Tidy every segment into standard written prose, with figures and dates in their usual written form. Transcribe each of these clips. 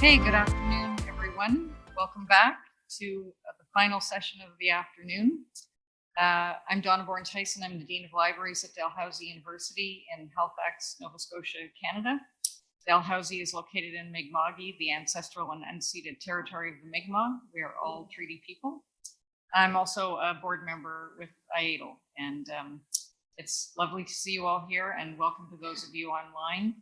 Okay, good afternoon, everyone. Welcome back to the final session of the afternoon. I'm Donna Bourne-Tyson. I'm the Dean of Libraries at Dalhousie University in Halifax, Nova Scotia, Canada. Dalhousie is located in Mi'kma'ki, the ancestral and unceded territory of the Mi'kmaq. We are all treaty people. I'm also a board member with IADL, and it's lovely to see you all here, and welcome to those of you online.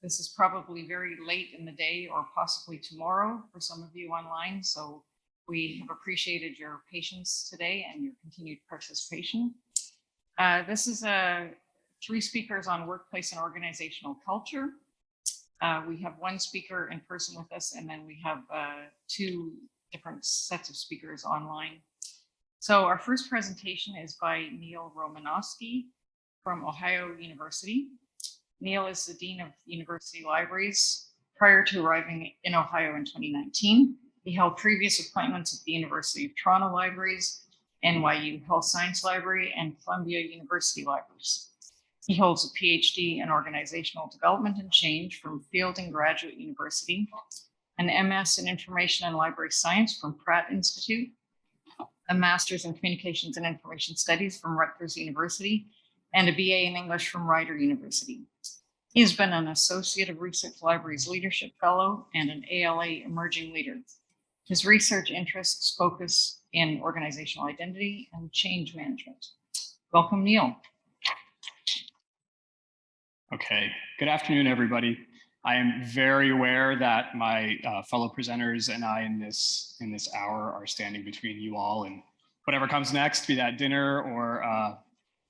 This is probably very late in the day or possibly tomorrow for some of you online, so we have appreciated your patience today and your continued participation. This is three speakers on workplace and organizational culture. We have one speaker in person with us, and then we have two different sets of speakers online. So our first presentation is by Neil Romanosky from Ohio University. Neil is the Dean of University Libraries. Prior to arriving in Ohio in 2019, he held previous appointments at the University of Toronto Libraries, NYU Health Science Library, and Columbia University Libraries. He holds a PhD in Organizational Development and Change from Fielding Graduate University, an MS in Information and Library Science from Pratt Institute, a Master's in Communications and Information Studies from Rutgers University, and a BA in English from Rider University. He has been an Associate of Research Libraries Leadership Fellow and an ALA Emerging Leader. His research interests focus in organizational identity and change management. Welcome, Neil. Okay, good afternoon, everybody. I am very aware that my fellow presenters and I in this hour are standing between you all and whatever comes next, be that dinner or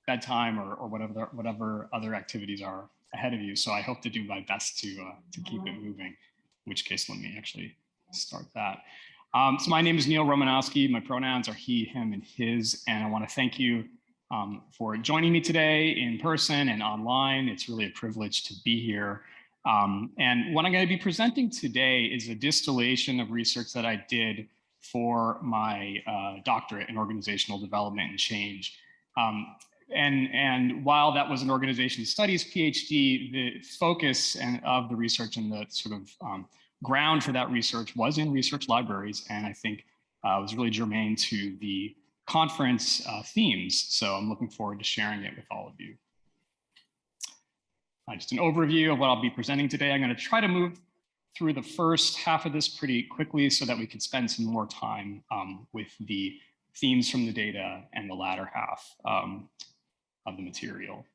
bedtime or whatever other activities are ahead of you. So I hope to do my best to keep it moving, in which case let me actually start that. So my name is Neil Romanosky. My pronouns are he, him, and his, and I want to thank you for joining me today in person and online. It's really a privilege to be here. And what I'm going to be presenting today is a distillation of research that I did for my doctorate in organizational development and change. And while that was an organization studies PhD, the focus of the research and the sort of ground for that research was in research libraries, and I think it was really germane to the conference themes. So I'm looking forward to sharing it with all of you. Just an overview of what I'll be presenting today. I'm going to try to move through the first half of this pretty quickly so that we can spend some more time with the themes from the data and the latter half of the material.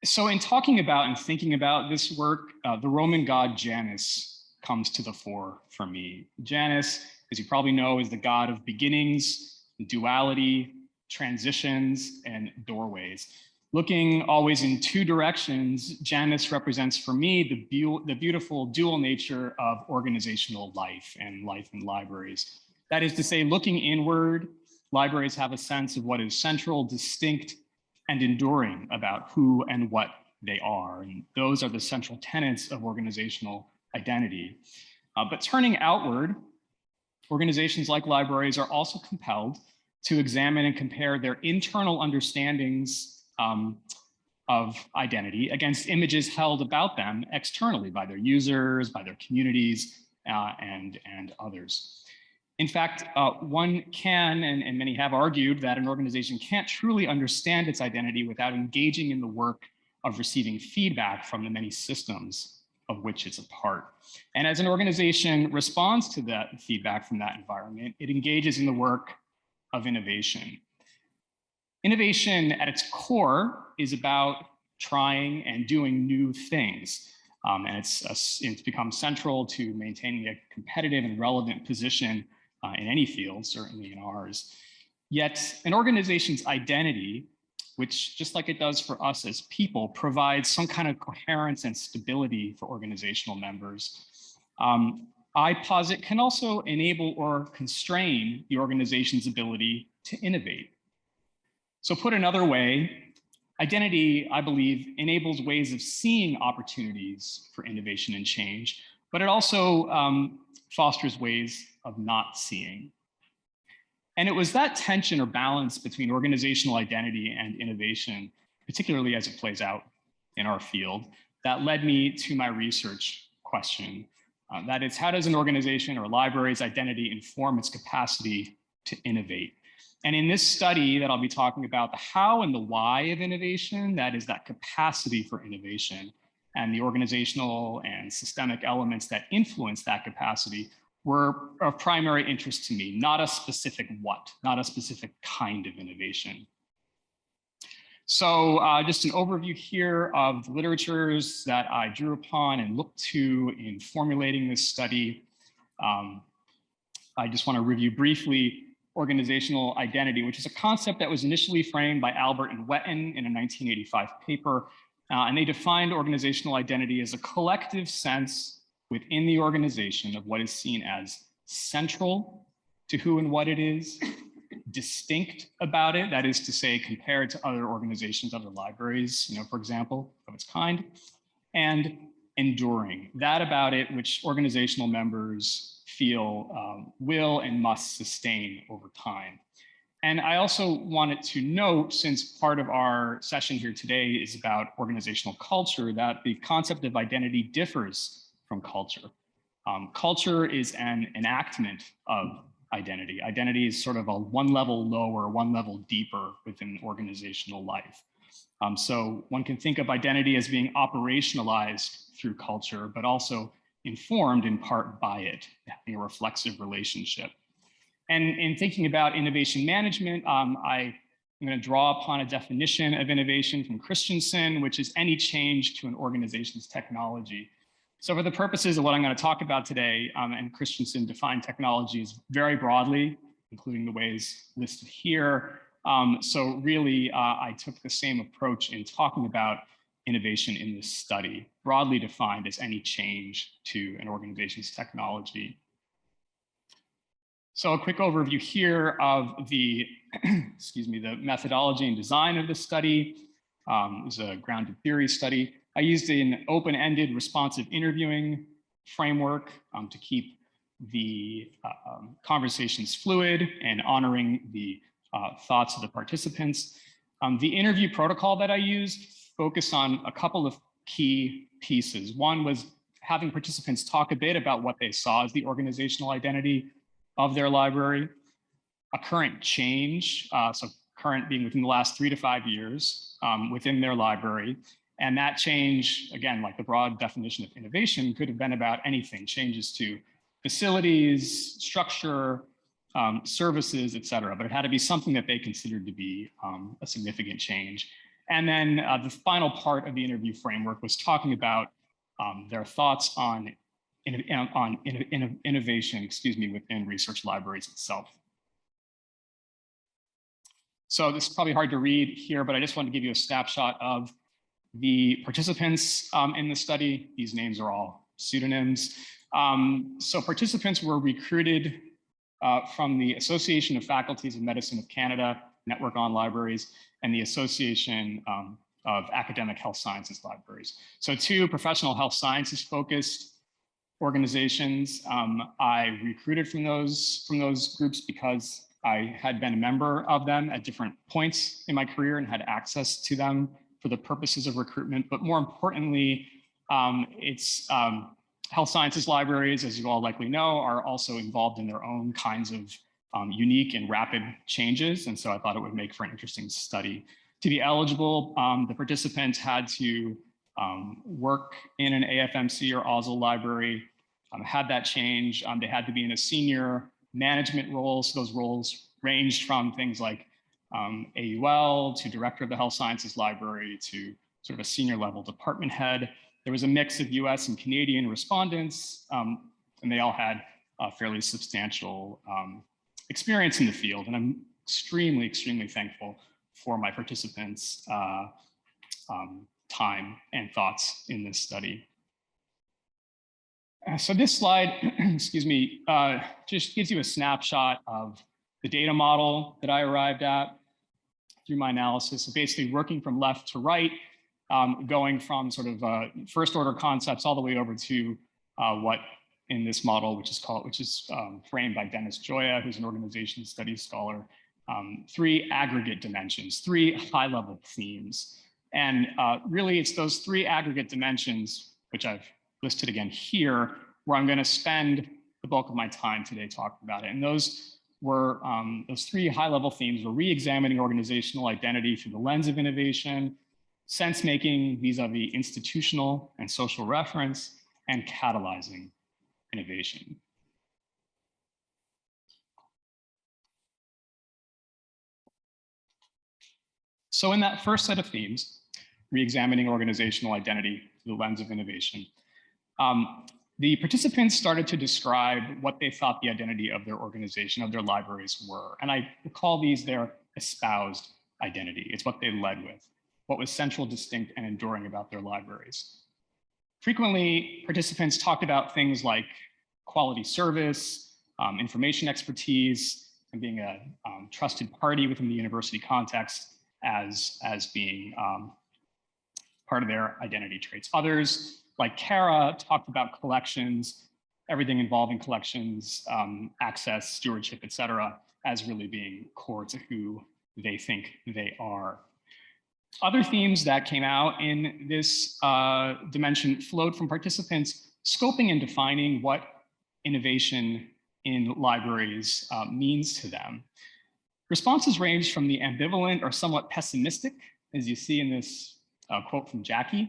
So in talking about and thinking about this work, the Roman god Janus comes to the fore for me. Janus, as you probably know, is the god of beginnings, duality, transitions, and doorways. Looking always in two directions, Janus represents for me the beautiful dual nature of organizational life and life in libraries. That is to say, looking inward, libraries have a sense of what is central, distinct, and enduring about who and what they are. And those are the central tenets of organizational identity. But turning outward, organizations like libraries are also compelled to examine and compare their internal understandings of identity against images held about them externally by their users, by their communities, and others. In fact, one can, and many have argued, that an organization can't truly understand its identity without engaging in the work of receiving feedback from the many systems of which it's a part. And as an organization responds to that feedback from that environment, it engages in the work of innovation. Innovation at its core is about trying and doing new things. And it's become central to maintaining a competitive and relevant position in any field, certainly in ours. Yet an organization's identity, which just like it does for us as people, provides some kind of coherence and stability for organizational members. I posit can also enable or constrain the organization's ability to innovate. So put another way, identity, I believe, enables ways of seeing opportunities for innovation and change, but it also fosters ways of not seeing. And it was that tension or balance between organizational identity and innovation, particularly as it plays out in our field, that led me to my research question. That is, how does an organization or library's identity inform its capacity to innovate? And in this study that I'll be talking about, the how and the why of innovation, that is that capacity for innovation, and the organizational and systemic elements that influence that capacity were of primary interest to me, not a specific what, not a specific kind of innovation. So just an overview here of the literatures that I drew upon and looked to in formulating this study. I just want to review briefly organizational identity, which is a concept that was initially framed by Albert and Wetton in a 1985 paper. And they defined organizational identity as a collective sense within the organization of what is seen as central to who and what it is, distinct about it, that is to say, compared to other organizations, other libraries, for example, of its kind, and enduring, that about it which organizational members feel will and must sustain over time. And I also wanted to note, since part of our session here today is about organizational culture, that the concept of identity differs from culture. Culture is an enactment of identity. Identity is sort of a one level lower, one level deeper within organizational life. So one can think of identity as being operationalized through culture, but also informed in part by it, having a reflexive relationship. And in thinking about innovation management, I'm going to draw upon a definition of innovation from Christensen, which is any change to an organization's technology. So for the purposes of what I'm going to talk about today, and Christensen defined technologies very broadly, including the ways listed here. So really, I took the same approach in talking about innovation in this study, broadly defined as any change to an organization's technology. So a quick overview here of the, the methodology and design of the study. It was a grounded theory study. I used an open-ended responsive interviewing framework to keep the conversations fluid and honoring the thoughts of the participants. The interview protocol that I used focused on a couple of key pieces. One was having participants talk a bit about what they saw as the organizational identity of their library, a current change, so current being within the last 3 to 5 years within their library. And that change, again, like the broad definition of innovation, could have been about anything, changes to facilities, structure, services, et cetera, but it had to be something that they considered to be a significant change. And then the final part of the interview framework was talking about their thoughts on innovation, within research libraries itself. So this is probably hard to read here, but I just want to give you a snapshot of the participants in the study. These names are all pseudonyms. So participants were recruited from the Association of Faculties of Medicine of Canada, Network on Libraries, and the Association of Academic Health Sciences Libraries. So 2 professional health sciences focused organizations. I recruited from those groups because I had been a member of them at different points in my career and had access to them for the purposes of recruitment. But more importantly, it's health sciences libraries, as you all likely know, are also involved in their own kinds of unique and rapid changes. And so I thought it would make for an interesting study. To be eligible, the participants had to work in an AFMC or AUSL library, had that change. They had to be in a senior management role. So those roles ranged from things like AUL to director of the health sciences library to sort of a senior level department head. There was a mix of US and Canadian respondents, and they all had a fairly substantial experience in the field. And I'm extremely, extremely thankful for my participants' time and thoughts in this study. So this slide, just gives you a snapshot of the data model that I arrived at through my analysis. So basically working from left to right, going from sort of first order concepts all the way over to what in this model, which is framed by Dennis Joya, who's an organization studies scholar, 3 aggregate dimensions, 3 high level themes. And really, it's those three aggregate dimensions, which I've listed again here, where I'm going to spend the bulk of my time today talking about it. And those were those three high-level themes were re-examining organizational identity through the lens of innovation, sense-making vis-a-vis institutional and social reference, and catalyzing innovation. So in that first set of themes, re-examining organizational identity through the lens of innovation, the participants started to describe what they thought the identity of their organization, of their libraries were. And I call these their espoused identity. It's what they led with, what was central, distinct, and enduring about their libraries. Frequently, participants talked about things like quality service, information expertise, and being a trusted party within the university context as being part of their identity traits. Others, like Kara, talked about collections, everything involving collections, access, stewardship, et cetera, as really being core to who they think they are. Other themes that came out in this dimension flowed from participants scoping and defining what innovation in libraries means to them. Responses ranged from the ambivalent or somewhat pessimistic, as you see in this quote from Jackie,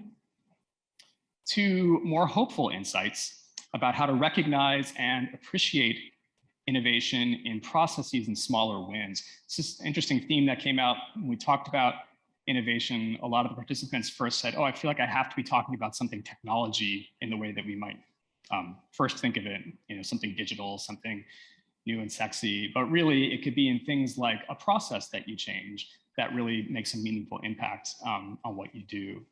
to more hopeful insights about how to recognize and appreciate innovation in processes and smaller wins. This is an interesting theme that came out when we talked about innovation. A lot of the participants first said, oh, I feel like I have to be talking about something technology in the way that we might first think of it, something digital, something new and sexy, but really it could be in things like a process that you change that really makes a meaningful impact on what you do.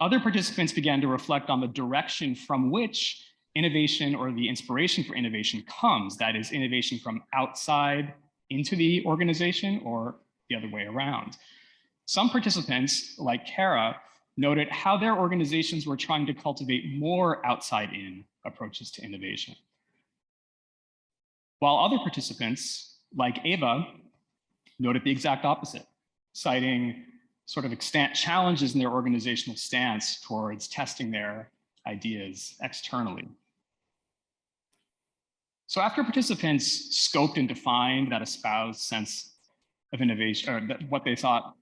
Other participants began to reflect on the direction from which innovation or the inspiration for innovation comes, that is innovation from outside into the organization or the other way around. Some participants, like Kara, noted how their organizations were trying to cultivate more outside-in approaches to innovation. While other participants, like Ava, noted the exact opposite, citing sort of extant challenges in their organizational stance towards testing their ideas externally. So after participants scoped and defined that espoused sense of innovation, or what they thought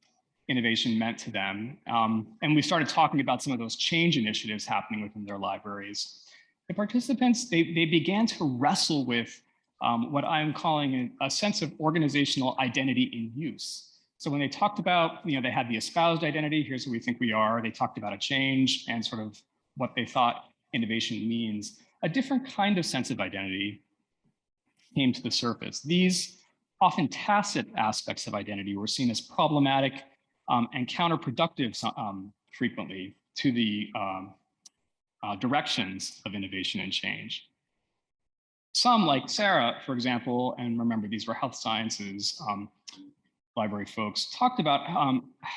innovation meant to them, and we started talking about some of those change initiatives happening within their libraries, the participants, they began to wrestle with what I'm calling a sense of organizational identity in use. So when they talked about, they had the espoused identity, here's who we think we are, they talked about a change and sort of what they thought innovation means, a different kind of sense of identity came to the surface. These often tacit aspects of identity were seen as problematic and counterproductive frequently to the directions of innovation and change. Some, like Sarah, for example, and remember these were health sciences library folks, talked about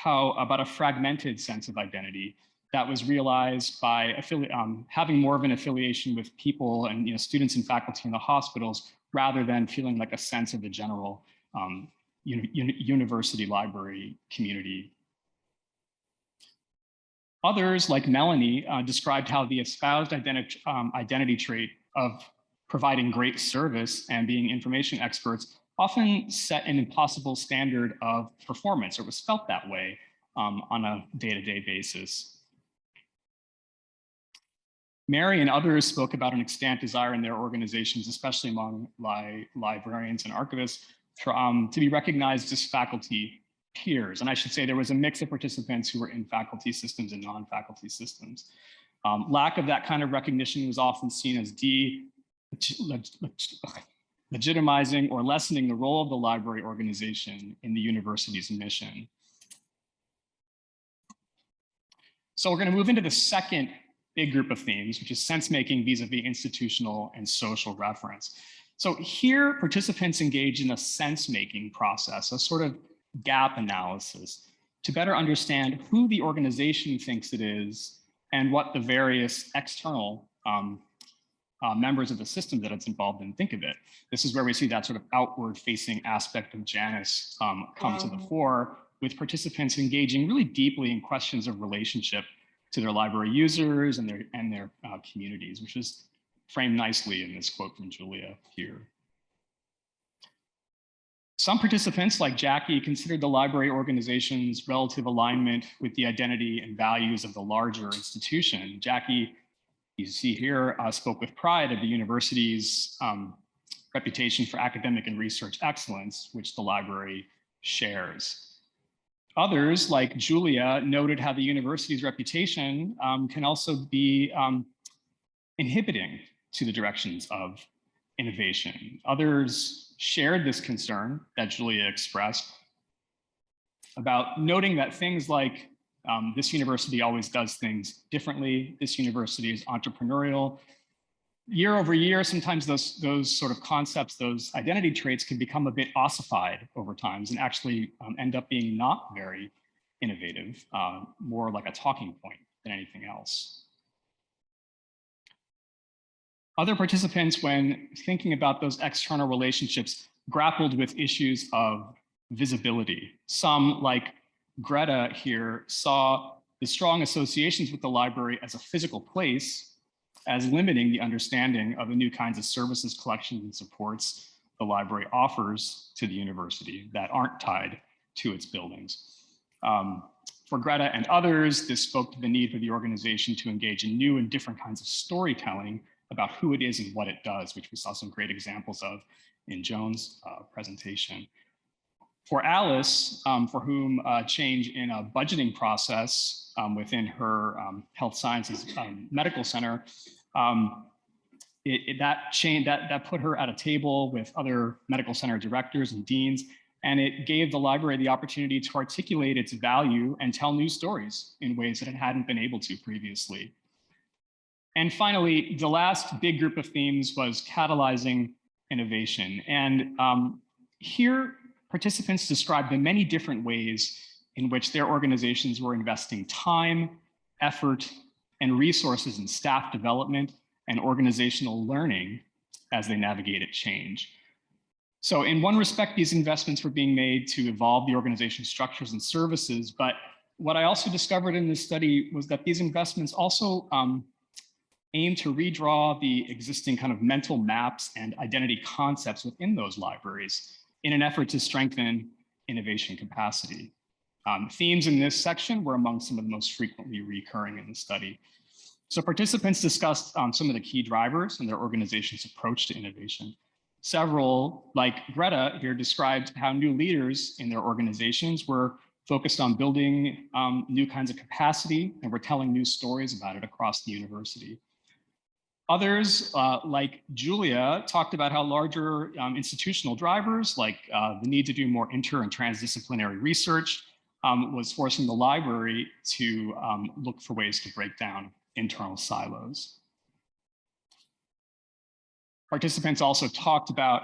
about a fragmented sense of identity that was realized by having more of an affiliation with people and students and faculty in the hospitals, rather than feeling like a sense of the general university library community. Others, like Melanie, described how the espoused identity trait of providing great service and being information experts often set an impossible standard of performance, or was felt that way on a day-to-day basis. Mary and others spoke about an extant desire in their organizations, especially among librarians and archivists, to be recognized as faculty peers. And I should say there was a mix of participants who were in faculty systems and non-faculty systems. Lack of that kind of recognition was often seen as legitimizing or lessening the role of the library organization in the university's mission. So we're going to move into the second big group of themes, which is sense-making vis-a-vis institutional and social reference. So here, participants engage in a sense-making process, a sort of gap analysis, to better understand who the organization thinks it is and what the various external members of the system that it's involved in think of it. This is where we see that sort of outward-facing aspect of Janus come to the fore, with participants engaging really deeply in questions of relationship to their library users and their communities, which is framed nicely in this quote from Julia here. Some participants, like Jackie, considered the library organization's relative alignment with the identity and values of the larger institution. Jackie, you see here, spoke with pride of the university's reputation for academic and research excellence, which the library shares. Others, like Julia, noted how the university's reputation can also be inhibiting to the directions of innovation. Others shared this concern that Julia expressed about noting that things like this university always does things differently, this university is entrepreneurial. Year over year, sometimes those sort of concepts, those identity traits can become a bit ossified over time and actually end up being not very innovative, more like a talking point than anything else. Other participants, when thinking about those external relationships, grappled with issues of visibility. Some, like Greta here, saw the strong associations with the library as a physical place as limiting the understanding of the new kinds of services, collections, and supports the library offers to the university that aren't tied to its buildings. For Greta and others, this spoke to the need for the organization to engage in new and different kinds of storytelling about who it is and what it does, which we saw some great examples of in Joan's presentation. For Alice, for whom change in a budgeting process within her health sciences medical center, that put her at a table with other medical center directors and deans, and it gave the library the opportunity to articulate its value and tell new stories in ways that it hadn't been able to previously. And finally, the last big group of themes was catalyzing innovation. And here, participants described the many different ways in which their organizations were investing time, effort, and resources in staff development and organizational learning as they navigated change. So in one respect, these investments were being made to evolve the organization's structures and services, but what I also discovered in this study was that these investments also aim to redraw the existing kind of mental maps and identity concepts within those libraries in an effort to strengthen innovation capacity. Themes in this section were among some of the most frequently recurring in the study. So participants discussed some of the key drivers in their organization's approach to innovation. Several, like Greta here, described how new leaders in their organizations were focused on building new kinds of capacity and were telling new stories about it across the university. Others, like Julia, talked about how larger institutional drivers, like the need to do more inter and transdisciplinary research, was forcing the library to look for ways to break down internal silos. Participants also talked about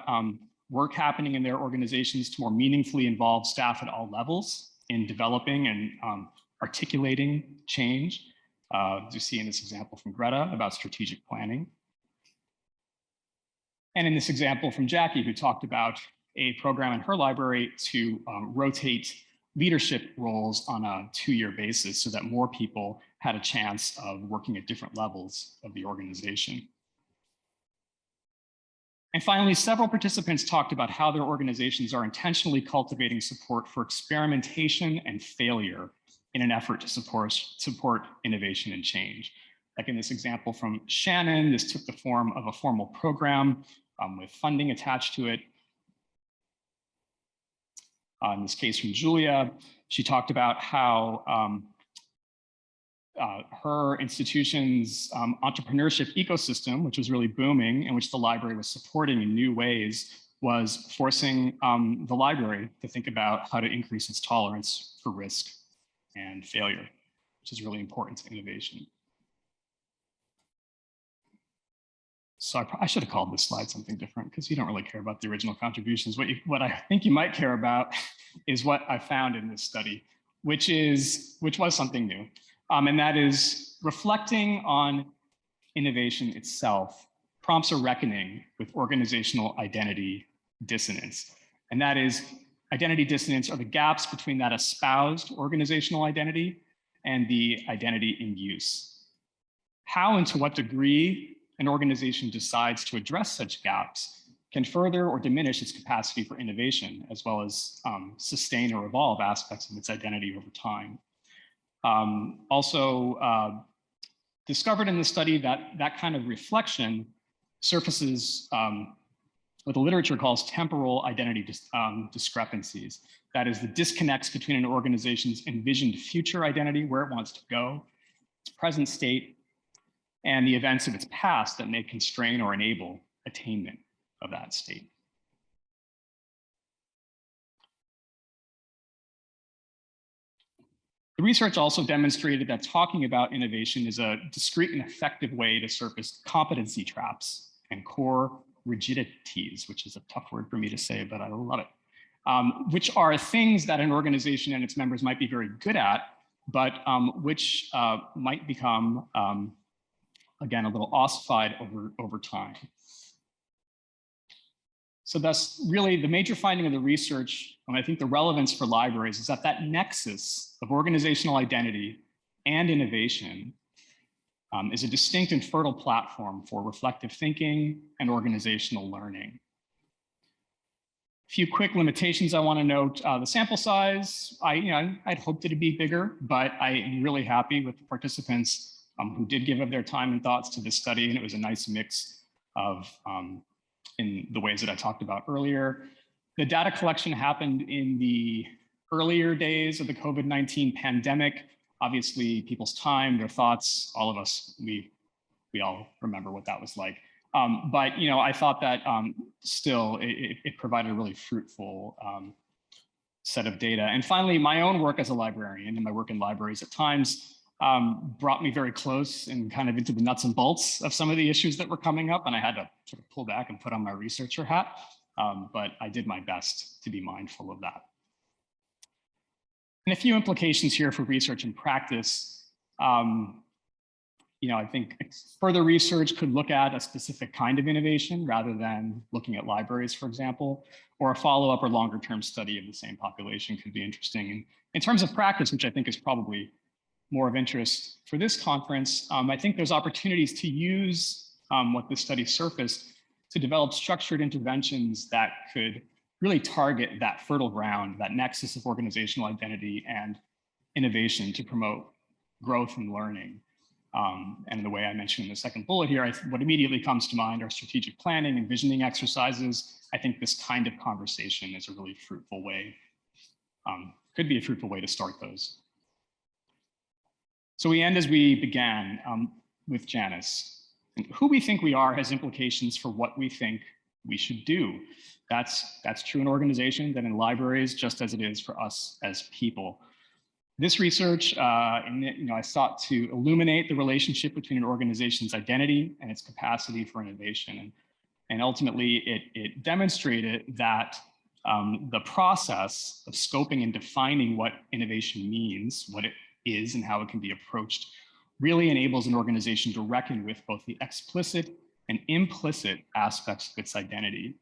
work happening in their organizations to more meaningfully involve staff at all levels in developing and articulating change. As you see in this example from Greta about strategic planning. And in this example from Jackie, who talked about a program in her library to rotate leadership roles on a 2-year basis so that more people had a chance of working at different levels of the organization. And finally, several participants talked about how their organizations are intentionally cultivating support for experimentation and failure in an effort to support innovation and change. Like in this example from Shannon, this took the form of a formal program with funding attached to it. In this case from Julia, she talked about how her institution's entrepreneurship ecosystem, which was really booming and which the library was supporting in new ways, was forcing the library to think about how to increase its tolerance for risk and failure, which is really important to innovation. So I should have called this slide something different because you don't really care about the original contributions. What I think you might care about is what I found in this study, which was something new. And that is reflecting on innovation itself prompts a reckoning with organizational identity dissonance. And that is identity dissonance are the gaps between that espoused organizational identity and the identity in use. How and to what degree an organization decides to address such gaps can further or diminish its capacity for innovation, as well as sustain or evolve aspects of its identity over time. Discovered in the study that kind of reflection surfaces what the literature calls temporal identity discrepancies. That is the disconnects between an organization's envisioned future identity, where it wants to go, its present state, and the events of its past that may constrain or enable attainment of that state. The research also demonstrated that talking about innovation is a discrete and effective way to surface competency traps and core rigidities, which is a tough word for me to say, but I love it, which are things that an organization and its members might be very good at, but which might become, again, a little ossified over time. So thus, really, the major finding of the research, and I think the relevance for libraries, is that nexus of organizational identity and innovation is a distinct and fertile platform for reflective thinking and organizational learning. A few quick limitations I want to note. The sample size, I'd hoped it'd be bigger, but I am really happy with the participants who did give up their time and thoughts to this study, and it was a nice mix of in the ways that I talked about earlier. The data collection happened in the earlier days of the COVID-19 pandemic. Obviously, people's time, their thoughts, all of us, we all remember what that was like. But I thought that still it provided a really fruitful set of data. And finally, my own work as a librarian and my work in libraries at times brought me very close and kind of into the nuts and bolts of some of the issues that were coming up, and I had to sort of pull back and put on my researcher hat, but I did my best to be mindful of that. And a few implications here for research and practice. I think further research could look at a specific kind of innovation rather than looking at libraries, for example, or a follow-up or longer-term study of the same population could be interesting. And in terms of practice, which I think is probably more of interest for this conference, I think there's opportunities to use what this study surfaced to develop structured interventions that could really target that fertile ground, that nexus of organizational identity and innovation to promote growth and learning. And the way I mentioned in the second bullet here, what immediately comes to mind are strategic planning and visioning exercises. I think this kind of conversation is a really fruitful way, could be a fruitful way to start those. So we end as we began with Janice. Who we think we are has implications for what we think we should do. That's true in organizations and in libraries, just as it is for us as people. This research, I sought to illuminate the relationship between an organization's identity and its capacity for innovation. And ultimately, it demonstrated that the process of scoping and defining what innovation means, what it is and how it can be approached, really enables an organization to reckon with both the explicit and implicit aspects of its identity.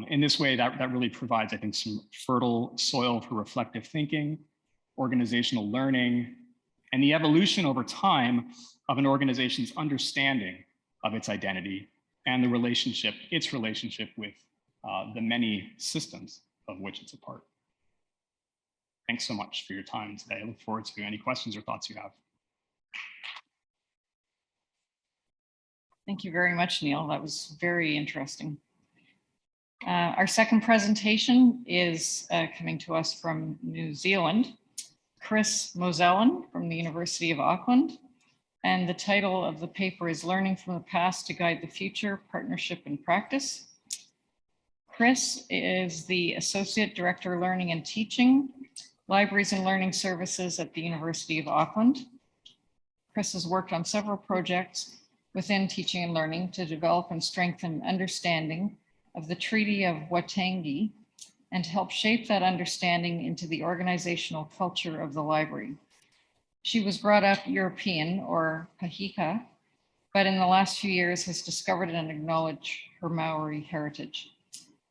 In this way, that really provides, I think, some fertile soil for reflective thinking, organizational learning, and the evolution over time of an organization's understanding of its identity and its relationship with the many systems of which it's a part. Thanks so much for your time today. I look forward to any questions or thoughts you have. Thank you very much, Neil. That was very interesting. Our second presentation is coming to us from New Zealand. Chris Moselen from the University of Auckland. And the title of the paper is Learning from the Past to Guide the Future, Partnership and Practice. Chris is the Associate Director, Learning and Teaching, Libraries and Learning Services at the University of Auckland. Chris has worked on several projects within teaching and learning to develop and strengthen understanding of the Treaty of Waitangi and to help shape that understanding into the organizational culture of the library. She was brought up European or Pahika, but in the last few years has discovered and acknowledged her Maori heritage.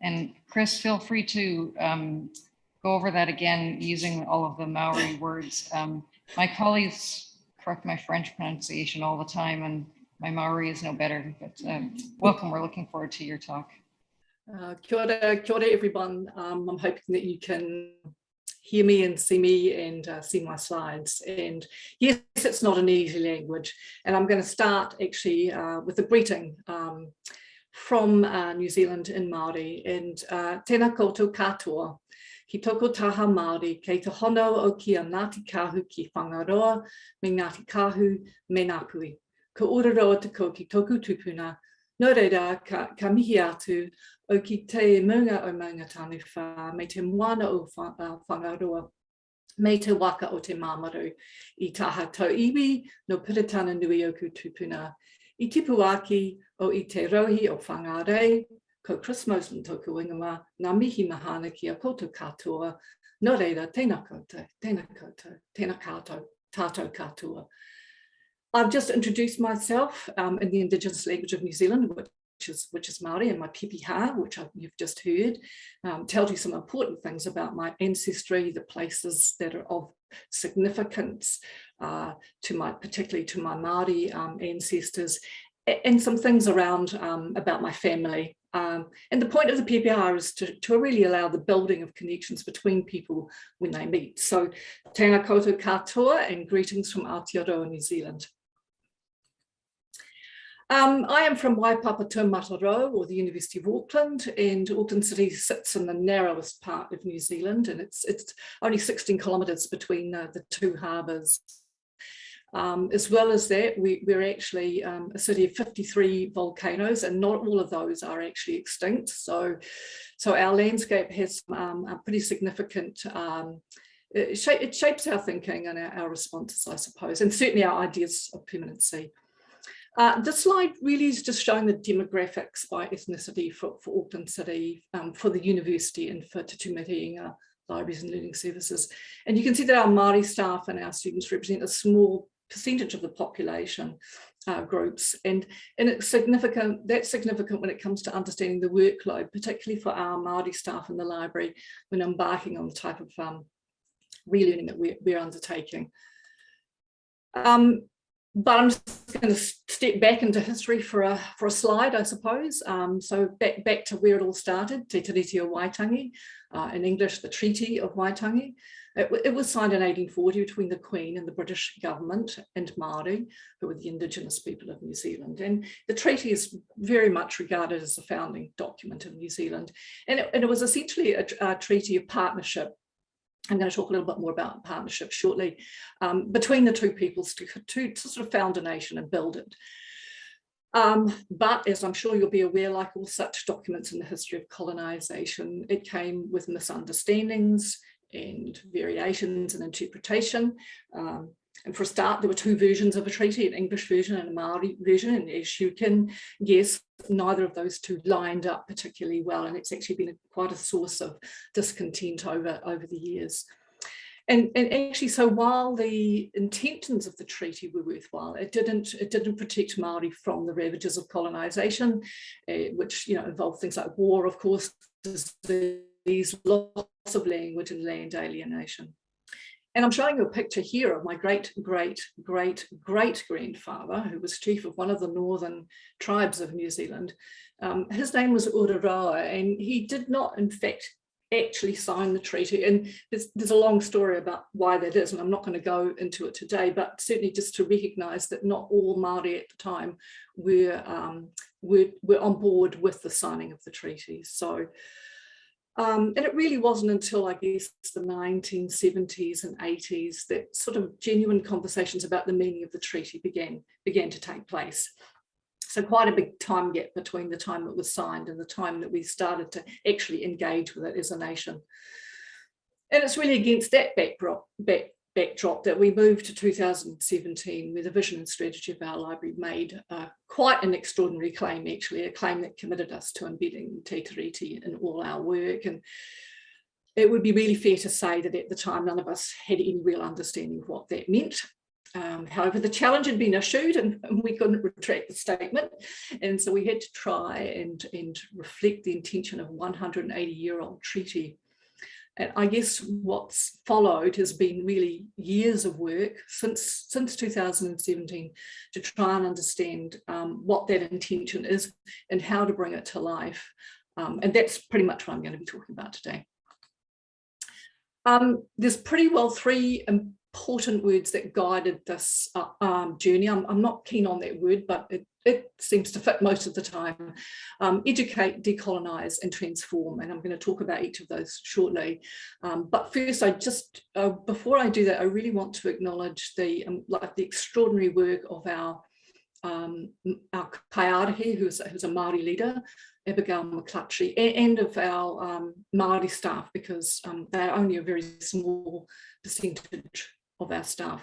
And Chris, feel free to go over that again using all of the Maori words. My colleagues correct my French pronunciation all the time, and my Maori is no better, but welcome. We're looking forward to your talk. Kia ora everyone. I'm hoping that you can hear me and see my slides. And yes, it's not an easy language. And I'm going to start actually with a greeting from New Zealand in Māori. And tēnā koutou katoa, ki toko taha Māori, kei te hono o kia Ngāti Kahu ki whangaroa, me Ngāti Kahu me Ngāpui. Ko uraroa te ko ki toku tupuna, no reira ka mihi atu o ki te munga o maunga tānu whā, me te moana o whangaroa, me te waka o te māmaru, i taha tau iwi no piritana nui o ku tupuna, i tipu aki o i te rohi o whangarei, ko Chris Moselen toku ingoa, ngā mihi mahana ki a koutou katoa, no reira, tēnā koutou, tēnā koutou, tātou katoa. I've just introduced myself in the Indigenous language of New Zealand, which is Māori, and my pipiha, which you've just heard, tells you some important things about my ancestry, the places that are of significance particularly to my Māori ancestors, and some things around about my family. And the point of the pipiha is to really allow the building of connections between people when they meet. So tēnā koutou katoa and greetings from Aotearoa, New Zealand. I am from Waipapa Tūmataro, or the University of Auckland, and Auckland City sits in the narrowest part of New Zealand, and it's only 16 kilometres between the two harbours. As well as that, we're actually a city of 53 volcanoes, and not all of those are actually extinct. So our landscape has a pretty significant, it shapes our thinking and our responses, I suppose, and certainly our ideas of permanency. This slide really is just showing the demographics by ethnicity for Auckland City, for the university, and for Te Tumiriinga Libraries and Learning Services. And you can see that our Māori staff and our students represent a small percentage of the population groups, and it's significant. That's significant when it comes to understanding the workload, particularly for our Māori staff in the library when embarking on the type of relearning that we're undertaking. But I'm just going to step back into history for a slide, I suppose. So back to where it all started, Te Tiriti o Waitangi, in English, the Treaty of Waitangi. It was signed in 1840 between the Queen and the British government and Māori, who were the Indigenous people of New Zealand. And the treaty is very much regarded as the founding document of New Zealand. And it was essentially a treaty of partnership. I'm going to talk a little bit more about partnership shortly, between the two peoples to sort of found a nation and build it. But as I'm sure you'll be aware, like all such documents in the history of colonisation, it came with misunderstandings and variations in interpretation. And for a start, there were two versions of a treaty, an English version and a Māori version. And as you can guess, neither of those two lined up particularly well. And it's actually been quite a source of discontent over the years. And actually, so while the intentions of the treaty were worthwhile, it didn't protect Māori from the ravages of colonisation, which involved things like war, of course, disease, loss of language, and land alienation. And I'm showing you a picture here of my great-great-great-grandfather, who was chief of one of the northern tribes of New Zealand. His name was Uraroa, and he did not, in fact, actually sign the treaty. And there's a long story about why that is, and I'm not going to go into it today, but certainly just to recognise that not all Māori at the time were on board with the signing of the treaty. So. And it really wasn't until, I guess, the 1970s and 80s that sort of genuine conversations about the meaning of the treaty began to take place. So quite a big time gap between the time it was signed and the time that we started to actually engage with it as a nation. And it's really against that backdrop that we moved to 2017, where the vision and strategy of our library made quite an extraordinary claim, actually, a claim that committed us to embedding Te Tiriti in all our work. And it would be really fair to say that at the time, none of us had any real understanding of what that meant. However, the challenge had been issued and we couldn't retract the statement. And so we had to try and reflect the intention of a 180-year-old treaty. And I guess what's followed has been really years of work since 2017 to try and understand what that intention is and how to bring it to life. And that's pretty much what I'm going to be talking about today. There's pretty well three important words that guided this journey. I'm not keen on that word, but it seems to fit most of the time. Educate, decolonize, and transform. And I'm going to talk about each of those shortly. But first, before I do that, I really want to acknowledge the extraordinary work of our kaiarahi, who's a Māori leader, Abrigo McClutchy, and of our Māori staff, because they're only a very small percentage of our staff.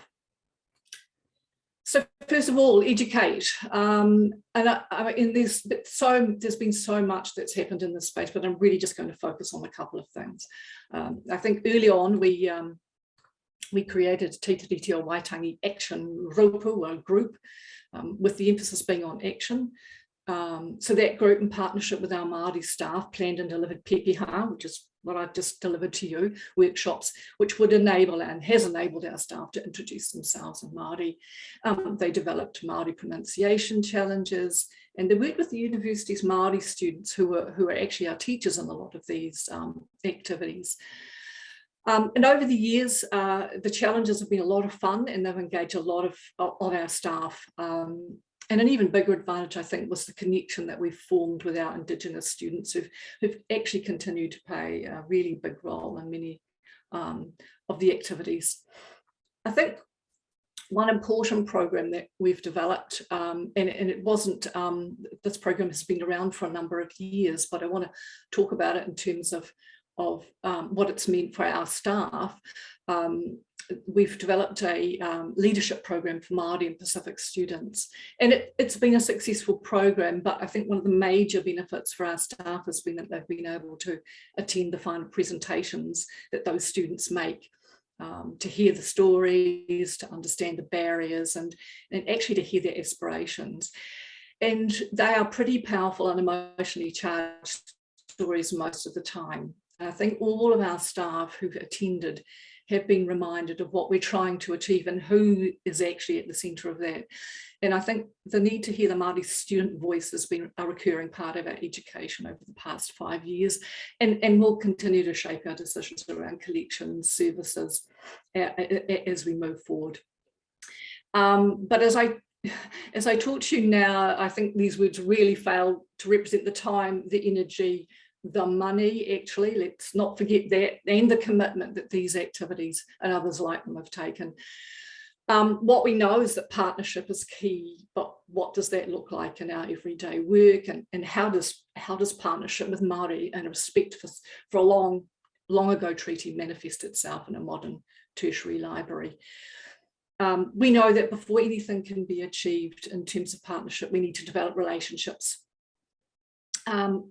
So first of all, educate. And there's been so much that's happened in this space, but I'm really just going to focus on a couple of things. I think early on we created Te Tiriti o Waitangi Action Raupu, a group, with the emphasis being on action. So that group, in partnership with our Māori staff, planned and delivered pepeha, which is what I've just delivered to you, workshops, which would enable and has enabled our staff to introduce themselves in Māori. They developed Māori pronunciation challenges, and they worked with the university's Māori students who are actually our teachers in a lot of these activities. And over the years, the challenges have been a lot of fun, and they've engaged a lot of our staff. And an even bigger advantage, I think, was the connection that we've formed with our Indigenous students who've actually continued to play a really big role in many of the activities. I think one important program that we've developed, and it wasn't, this program has been around for a number of years, but I want to talk about it in terms of what it's meant for our staff. We've developed a leadership program for Māori and Pacific students, and it's been a successful program, but I think one of the major benefits for our staff has been that they've been able to attend the final presentations that those students make, to hear the stories, to understand the barriers, and actually to hear their aspirations. And they are pretty powerful and emotionally charged stories most of the time. And I think all of our staff who've attended have been reminded of what we're trying to achieve and who is actually at the centre of that. And I think the need to hear the Māori student voice has been a recurring part of our education over the past 5 years, and will continue to shape our decisions around collections, services, as we move forward. But as I talk to you now, I think these words really fail to represent the time, the energy, the money, actually, let's not forget that, and the commitment that these activities and others like them have taken. What we know is that partnership is key, but what does that look like in our everyday work, and how does partnership with Māori and respect for a long ago treaty manifest itself in a modern tertiary library? We know that before anything can be achieved in terms of partnership, we need to develop relationships.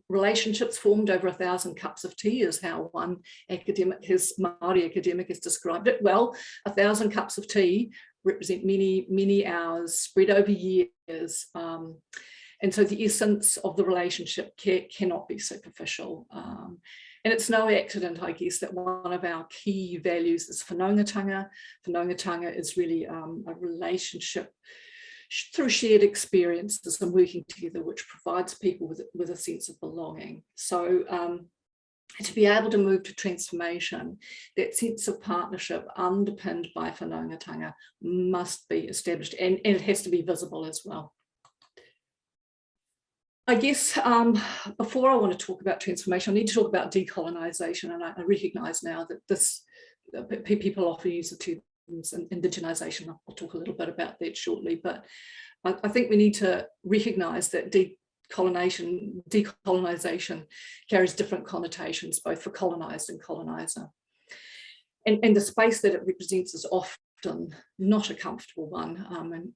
Relationships formed over 1,000 cups of tea is how one academic, his Māori academic, has described it. Well, 1,000 cups of tea represent many hours spread over years. And so the essence of the relationship cannot be superficial. And it's no accident, I guess, that one of our key values is whanaungatanga. Whanaungatanga is really a relationship through shared experiences and working together, which provides people with a sense of belonging. So to be able to move to transformation, that sense of partnership underpinned by whanaungatanga must be established, and it has to be visible as well. I guess before I want to talk about transformation, I need to talk about decolonisation, and I recognise now that people often use the term indigenisation. I'll talk a little bit about that shortly, but I think we need to recognise that decolonisation carries different connotations, both for colonised and coloniser. And the space that it represents is often not a comfortable one. And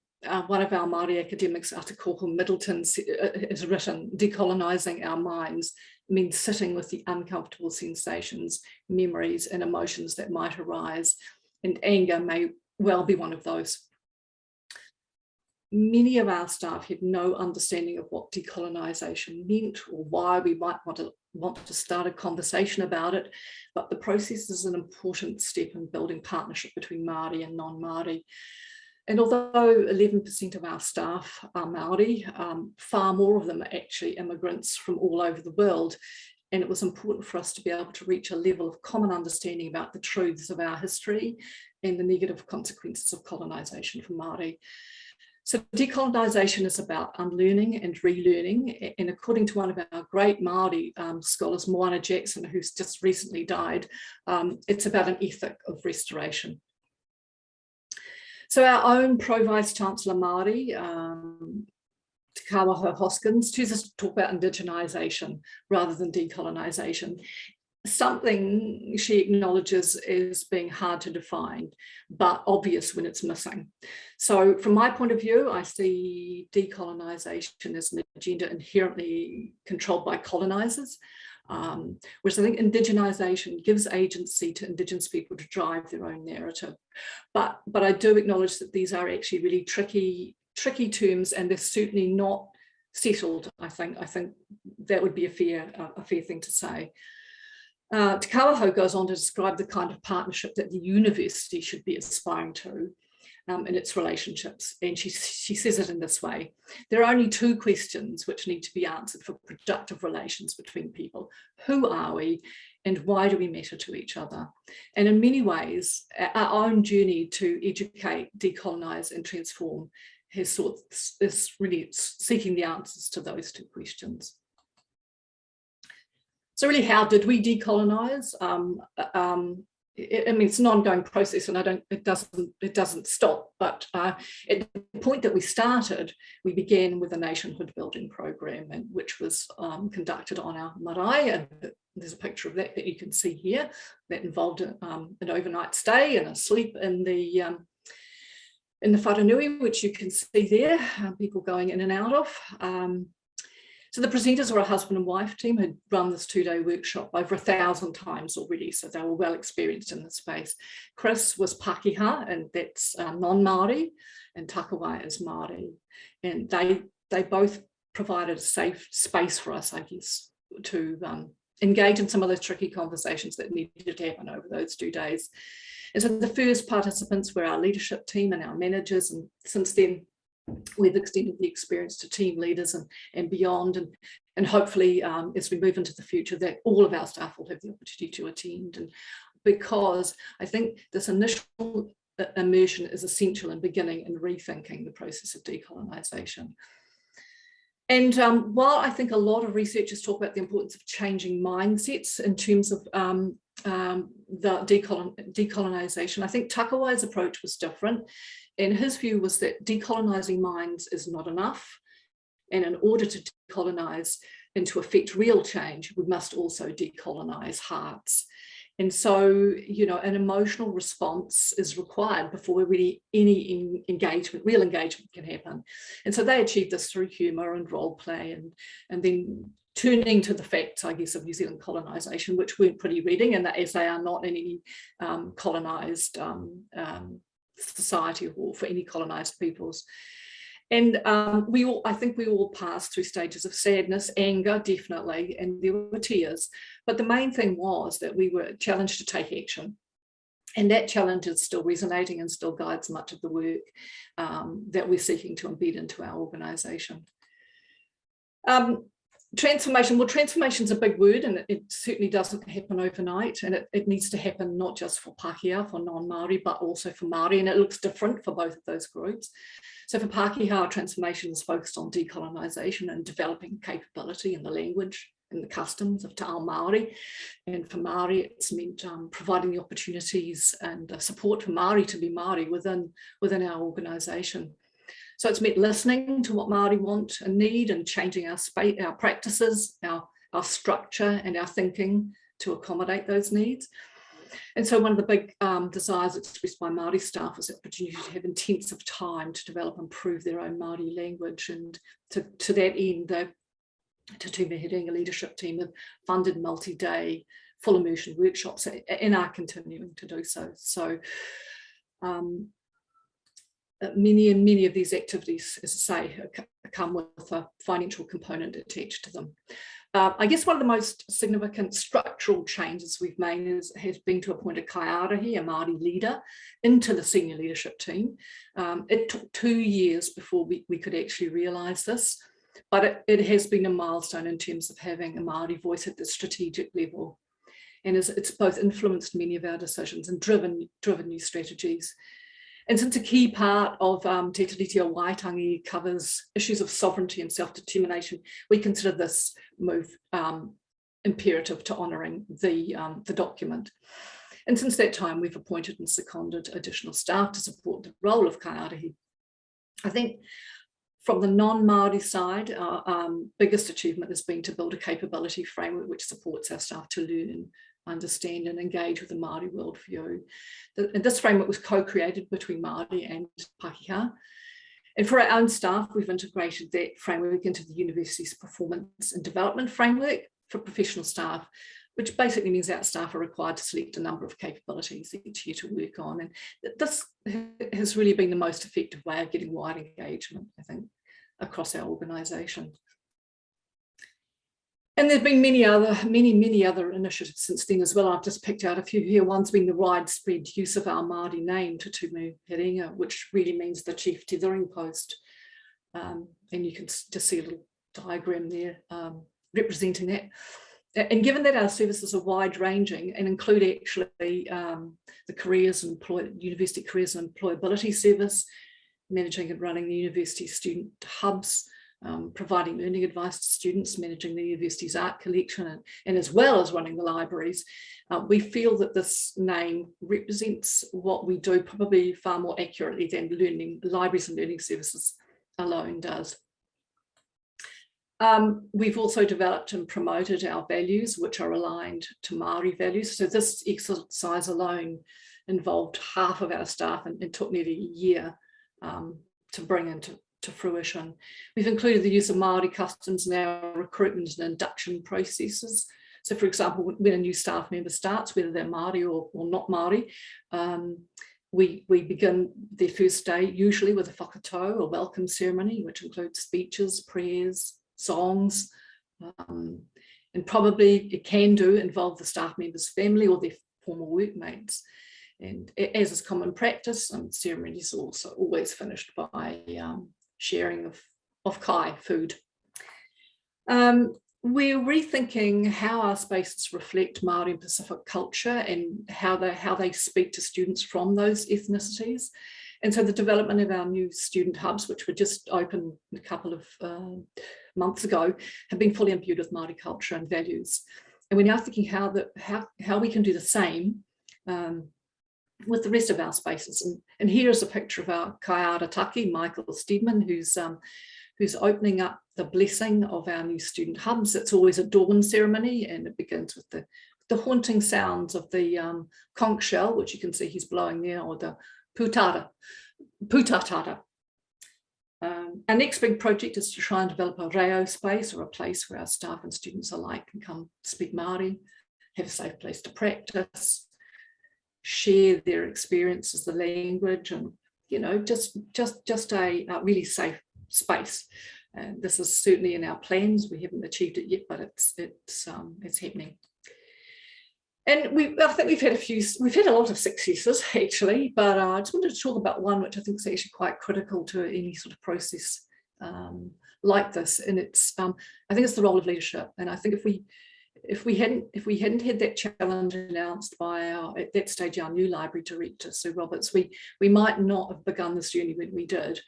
one of our Māori academics, Atakoko Middleton, has written, decolonising our minds means sitting with the uncomfortable sensations, memories and emotions that might arise, and anger may well be one of those. many of our staff had no understanding of what decolonisation meant or why we might want to start a conversation about it, but the process is an important step in building partnership between Māori and non-Māori. And although 11% of our staff are Māori, far more of them are actually immigrants from all over the world. And it was important for us to be able to reach a level of common understanding about the truths of our history and the negative consequences of colonisation for Māori. So decolonisation is about unlearning and relearning. And according to one of our great Māori scholars, Moana Jackson, who's just recently died, it's about an ethic of restoration. So our own Pro Vice Chancellor Māori, Te Kawaho Hoskins, chooses to talk about indigenisation rather than decolonisation, something she acknowledges as being hard to define, but obvious when it's missing. So from my point of view, I see decolonisation as an agenda inherently controlled by colonisers, whereas I think indigenisation gives agency to Indigenous people to drive their own narrative. But I do acknowledge that these are actually really tricky terms, and they're certainly not settled. I think that would be a fair thing to say. Te Kawaho goes on to describe the kind of partnership that the university should be aspiring to in its relationships. And she says it in this way: there are only two questions which need to be answered for productive relations between people. Who are we, and why do we matter to each other? And in many ways, our own journey to educate, decolonise and transform is really seeking the answers to those two questions. So really, how did we decolonise? I mean, it's an ongoing process, and it doesn't stop. But at the point that we started, we began with a nationhood building program, which was conducted on our marae. And there's a picture of that you can see here. That involved an overnight stay and a sleep in the wharenui, which you can see there, people going in and out of. So the presenters were a husband and wife team who'd run this 2-day workshop over 1,000 times already, so they were well experienced in the space. Chris was Pākehā, and that's non-Māori, and Takawai is Māori. And they both provided a safe space for us, I guess, to engage in some of those tricky conversations that needed to happen over those 2 days. And so the first participants were our leadership team and our managers, and since then, we've extended the experience to team leaders and beyond, and hopefully as we move into the future, that all of our staff will have the opportunity to attend. And because I think this initial immersion is essential in beginning and rethinking the process of decolonisation. And while I think a lot of researchers talk about the importance of changing mindsets in terms of the decolonisation, I think Takawai's approach was different. And his view was that decolonising minds is not enough. And in order to decolonise and to effect real change, we must also decolonise hearts. And so, an emotional response is required before really any real engagement can happen. And so they achieved this through humour and role play, and then turning to the facts, I guess, of New Zealand colonisation, which weren't pretty reading, and that as they are not in any colonised society or for any colonised peoples. And I think we all passed through stages of sadness, anger, definitely, and there were tears. But the main thing was that we were challenged to take action. And that challenge is still resonating and still guides much of the work that we're seeking to embed into our organisation. Transformation, well, transformation is a big word, and it certainly doesn't happen overnight, and it needs to happen not just for Pākehā, for non-Māori, but also for Māori, and it looks different for both of those groups. So for Pākehā, transformation is focused on decolonisation and developing capability in the language and the customs of Te Ao Māori, and for Māori it's meant providing the opportunities and support for Māori to be Māori within our organisation. So it's meant listening to what Māori want and need and changing our space, our practices, our structure and our thinking to accommodate those needs. And so one of the big desires expressed by Māori staff was the opportunity to have intensive time to develop and improve their own Māori language. And to that end, the Te Tumihiringa leadership team have funded multi-day full immersion workshops and are continuing to do so. So many of these activities, as I say, come with a financial component attached to them. I guess one of the most significant structural changes we've made has been to appoint a kaiarahi, a Māori leader, into the senior leadership team. It took 2 years before we could actually realise this, but it has been a milestone in terms of having a Māori voice at the strategic level. And it's both influenced many of our decisions and driven new strategies. And since a key part of Te Tiriti o Waitangi covers issues of sovereignty and self-determination, we consider this move imperative to honouring the document. And since that time, we've appointed and seconded additional staff to support the role of kaiarahi. I think from the non-Māori side, our biggest achievement has been to build a capability framework which supports our staff to learn, understand and engage with the Māori worldview. And this framework was co-created between Māori and Pākehā. And for our own staff, we've integrated that framework into the university's performance and development framework for professional staff, which basically means our staff are required to select a number of capabilities each year to work on. And this has really been the most effective way of getting wide engagement, I think, across our organisation. And there've been many other initiatives since then as well. I've just picked out a few here. One's been the widespread use of our Māori name, Te Tumu Herenga, which really means the chief tethering post. And you can just see a little diagram there representing that. And given that our services are wide-ranging and include actually the university careers and employability service, managing and running the university student hubs, providing learning advice to students, managing the university's art collection, and as well as running the libraries, we feel that this name represents what we do probably far more accurately than libraries and learning services alone does. We've also developed and promoted our values, which are aligned to Māori values. So this exercise alone involved half of our staff and took nearly a year to bring into fruition. We've included the use of Māori customs in our recruitment and induction processes. So for example, when a new staff member starts, whether they're Māori or not Māori, we begin their first day usually with a whakatau, a welcome ceremony, which includes speeches, prayers, songs, and probably it can involve the staff member's family or their former workmates. And as is common practice, ceremonies are also always finished by sharing of kai food. We're rethinking how our spaces reflect Māori and Pacific culture and how they speak to students from those ethnicities. And so the development of our new student hubs, which were just opened a couple of months ago, have been fully imbued with Māori culture and values. And we're now thinking how we can do the same with the rest of our spaces. And here is a picture of our kaiara taki, Michael Steedman, who's opening up the blessing of our new student hubs. It's always a dawn ceremony, and it begins with the haunting sounds of the conch shell, which you can see he's blowing there, or the putatara. Our next big project is to try and develop a reo space, or a place where our staff and students alike can come speak Māori, have a safe place to practice, share their experiences, the language, and just a really safe space. And this is certainly in our plans. We haven't achieved it yet, but it's happening. And I think we've had a lot of successes actually, but I just wanted to talk about one which I think is actually quite critical to any sort of process like this. And it's I think it's the role of leadership. And I think if we hadn't had that challenge announced by at that stage our new library director, Sue Roberts, we might not have begun this journey when we did.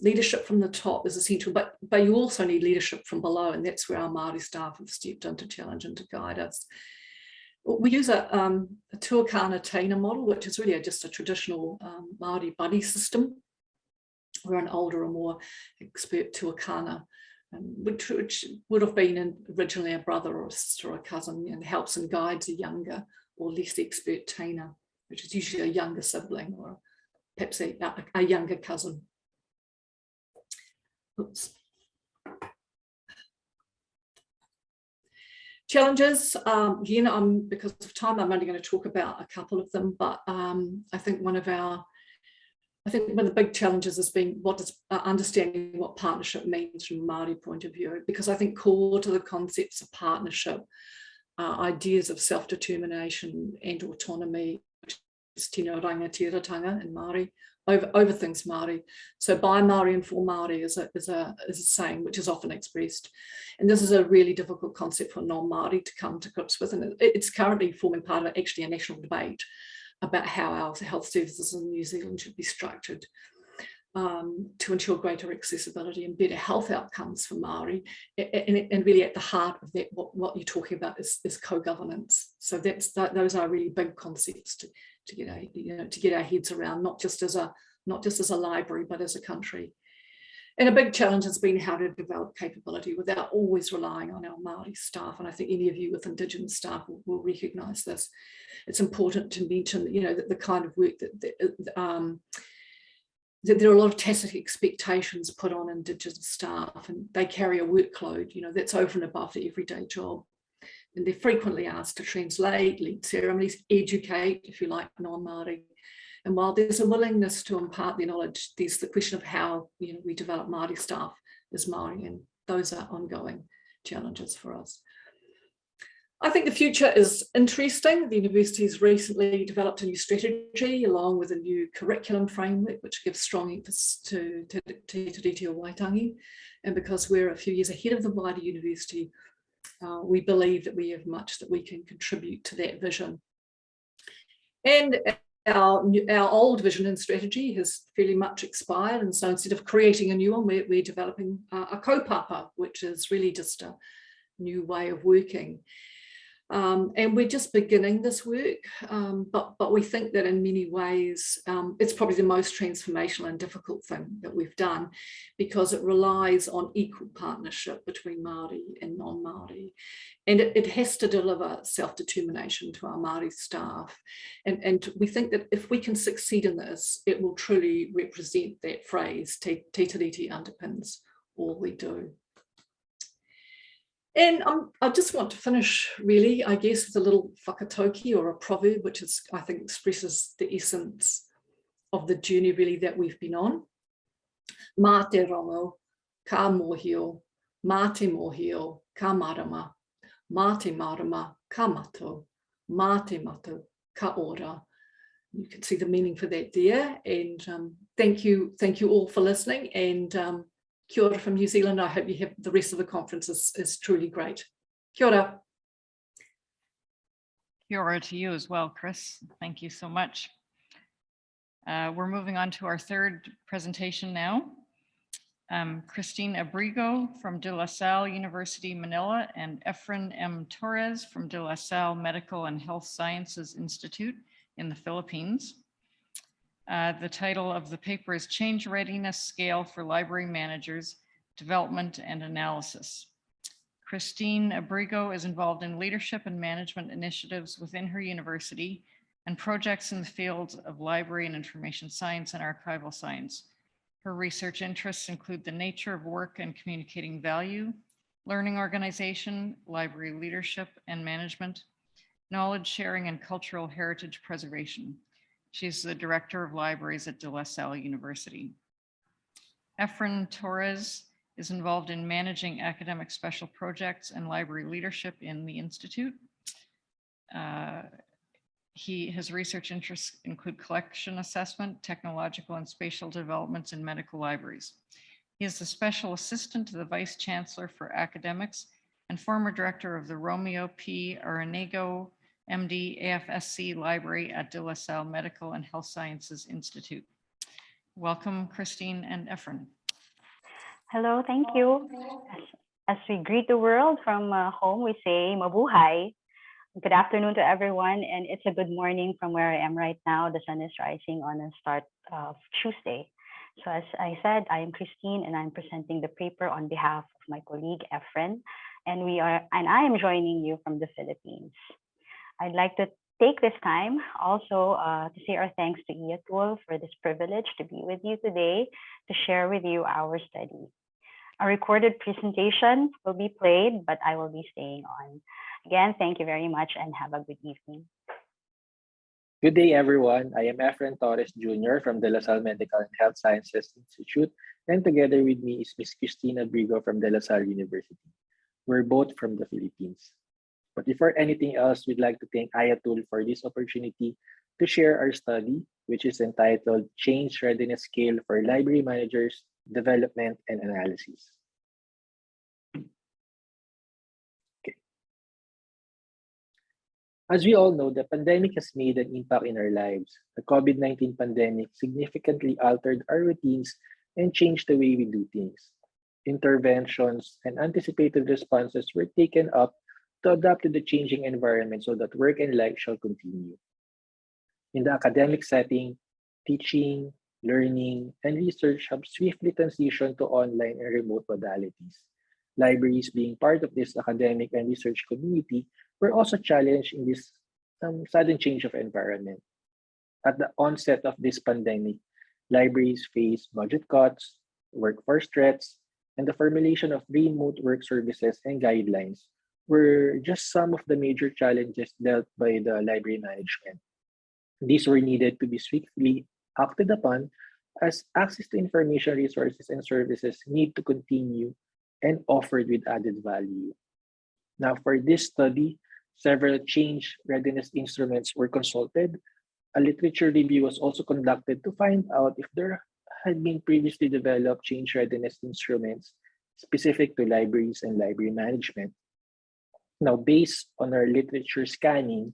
Leadership from the top is essential, but you also need leadership from below, and that's where our Māori staff have stepped in to challenge and to guide us. We use a tuakana teina model, which is really just a traditional Māori buddy system, where an older or more expert tuakana, which would have been originally a brother or a sister or a cousin, and helps and guides a younger or less expert teina, which is usually a younger sibling or perhaps a younger cousin. Oops. Challenges, again, because of time, I'm only going to talk about a couple of them, but I think one of our I think one of the big challenges has been what is understanding what partnership means from a Māori point of view, because I think core to the concepts of partnership are ideas of self-determination and autonomy, which is tino rangatiratanga in Māori, over things Māori. So by Māori and for Māori is a saying which is often expressed. And this is a really difficult concept for non-Māori to come to grips with. And it's currently forming part of actually a national debate about how our health services in New Zealand should be structured to ensure greater accessibility and better health outcomes for Māori. And really at the heart of that, what you're talking about is co-governance. So those are really big concepts to get our heads around, not just as a library, but as a country. And a big challenge has been how to develop capability without always relying on our Māori staff. And I think any of you with Indigenous staff will recognise this. It's important to mention, that the kind of work that there are a lot of tacit expectations put on Indigenous staff, and they carry a workload, that's over and above the everyday job. And they're frequently asked to translate, lead ceremonies, educate, if you like, non-Māori. And while there's a willingness to impart their knowledge, there's the question of how we develop Māori staff as Māori, and those are ongoing challenges for us. I think the future is interesting. The university has recently developed a new strategy along with a new curriculum framework, which gives strong emphasis to Te Tiriti o Waitangi. And because we're a few years ahead of the wider university, we believe that we have much that we can contribute to that vision. And our old vision and strategy has fairly much expired. And so instead of creating a new one, we're developing a kaupapa, which is really just a new way of working. And we're just beginning this work, but we think that in many ways, it's probably the most transformational and difficult thing that we've done, because it relies on equal partnership between Māori and non-Māori. And it has to deliver self-determination to our Māori staff. And we think that if we can succeed in this, it will truly represent that phrase, Te Tiriti underpins all we do. And I just want to finish, really, I guess, with a little whakatauki or a proverb, which is, I think, expresses the essence of the journey, really, that we've been on. Mā te rongo, ka mōhio, mā te mōhio, ka marama, mā te marama, ka mato, mā te mato, ka ora. You can see the meaning for that there. And thank you all for listening. And kia ora from New Zealand. I hope you have the rest of the conference is truly great. Kia ora. Kia ora to you as well, Chris. Thank you so much. We're moving on to our third presentation now. Christine Abrigo from De La Salle University, Manila, and Efren M. Torres from De La Salle Medical and Health Sciences Institute in the Philippines. The title of the paper is Change-Readiness Scale for Library Managers, Development and Analysis. Christine Abrigo is involved in leadership and management initiatives within her university and projects in the fields of library and information science and archival science. Her research interests include the nature of work and communicating value, learning organization, library leadership and management, knowledge sharing and cultural heritage preservation. She's the Director of Libraries at De La Salle University. Efren Torres is involved in managing academic special projects and library leadership in the Institute. His research interests include collection assessment, technological and spatial developments in medical libraries. He is the Special Assistant to the Vice Chancellor for Academics and former Director of the Romeo P. Abrigo MD AFSC Library at De La Salle Medical and Health Sciences Institute. Welcome, Christine and Efren. Hello, thank you. As we greet the world from home, we say mabuhay. Good afternoon to everyone, and it's a good morning from where I am right now. The sun is rising on the start of Tuesday. So as I said, I am Christine, and I'm presenting the paper on behalf of my colleague Efren, and I am joining you from the Philippines. I'd like to take this time also to say our thanks to IATUL for this privilege to be with you today to share with you our study. A recorded presentation will be played, but I will be staying on. Again, thank you very much and have a good evening. Good day, everyone. I am Efren Torres Jr. from the Salle Medical and Health Sciences Institute, and together with me is Ms. Christina Abrigo from Salle University. We're both from the Philippines. But before anything else, we'd like to thank Ayatul for this opportunity to share our study, which is entitled Change-Readiness Scale for Library Managers, Development and Analysis. As we all know, the pandemic has made an impact in our lives. The COVID-19 pandemic significantly altered our routines and changed the way we do things. Interventions and anticipated responses were taken up to adapt to the changing environment so that work and life shall continue. In the academic setting, teaching, learning, and research have swiftly transitioned to online and remote modalities. Libraries, being part of this academic and research community, were also challenged in this sudden change of environment. At the onset of this pandemic, libraries faced budget cuts, workforce threats, and the formulation of remote work services and guidelines were just some of the major challenges dealt by the library management. These were needed to be swiftly acted upon as access to information resources and services need to continue and offered with added value. Now, for this study, several change readiness instruments were consulted. A literature review was also conducted to find out if there had been previously developed change readiness instruments specific to libraries and library management. Now, based on our literature scanning,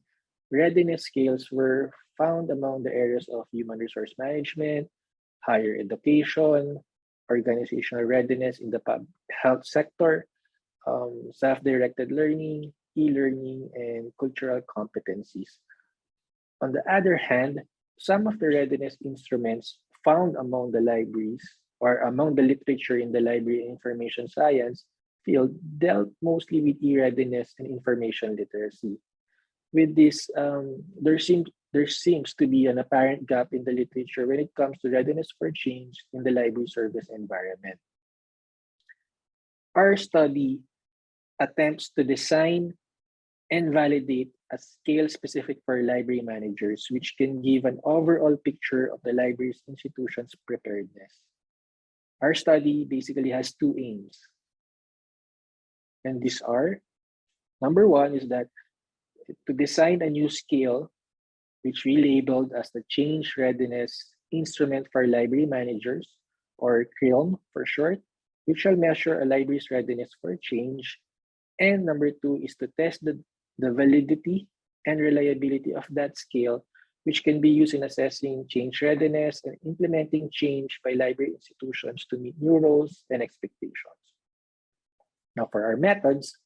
readiness scales were found among the areas of human resource management, higher education, organizational readiness in the public health sector, self-directed learning, e-learning, and cultural competencies. On the other hand, some of the readiness instruments found among the libraries or among the literature in the library and information science field dealt mostly with e-readiness and information literacy. With this, there seems to be an apparent gap in the literature when it comes to readiness for change in the library service environment. Our study attempts to design and validate a scale specific for library managers, which can give an overall picture of the library's institution's preparedness. Our study basically has two aims. And these are, number one is that to design a new scale, which we labeled as the Change Readiness Instrument for Library Managers, or CRILM for short, which shall measure a library's readiness for change. And number two is to test the validity and reliability of that scale, which can be used in assessing change readiness and implementing change by library institutions to meet new roles and expectations. Now, for our methods,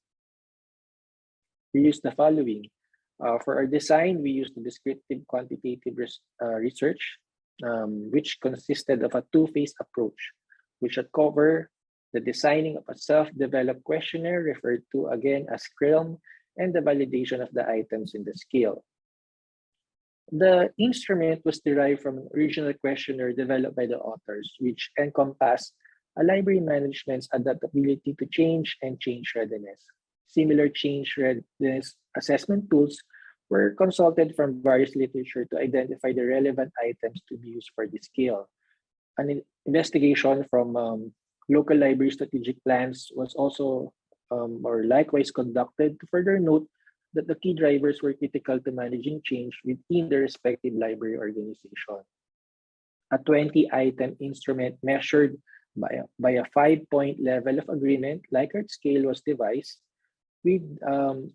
we use the following. For our design, we used the descriptive quantitative research, which consisted of a two-phase approach, which would cover the designing of a self-developed questionnaire referred to again as CRILM, and the validation of the items in the scale. The instrument was derived from an original questionnaire developed by the authors, which encompassed a library management's adaptability to change and change readiness. Similar change readiness assessment tools were consulted from various literature to identify the relevant items to be used for the scale. An investigation from local library strategic plans was also or likewise conducted to further note that the key drivers were critical to managing change within the respective library organization. A 20-item instrument measured by a 5-point level of agreement, Likert scale, was devised with